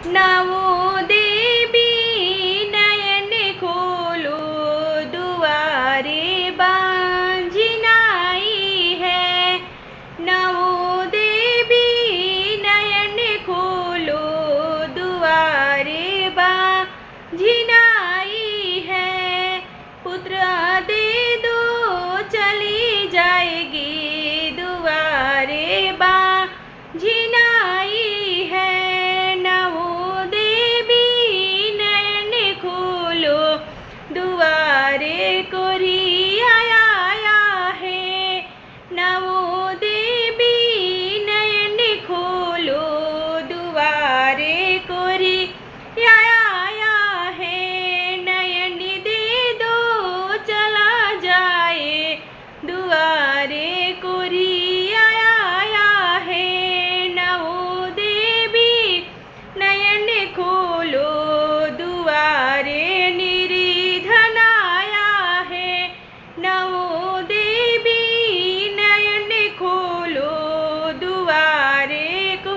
नवो देवी नयन खोलो, दुआरे बांझिन आई है। नवो देवी नयन खोलो, दुआरे बांझिन आई है। पुत्र दे दो चली जाएगी, दुआरे बांझिन आई है। नवो देवी नयन खोलो, दुआरे कोरी आया है। नवो देवी नयन खोलो, दुआरे कोरी आया है। नयन दे दो चला जाए, दुआरे कोरी आया है। नवो देवी नयन खोलो, दुआरे निर्धन आया है। नवो देवी नयन खोलो, दुआरे को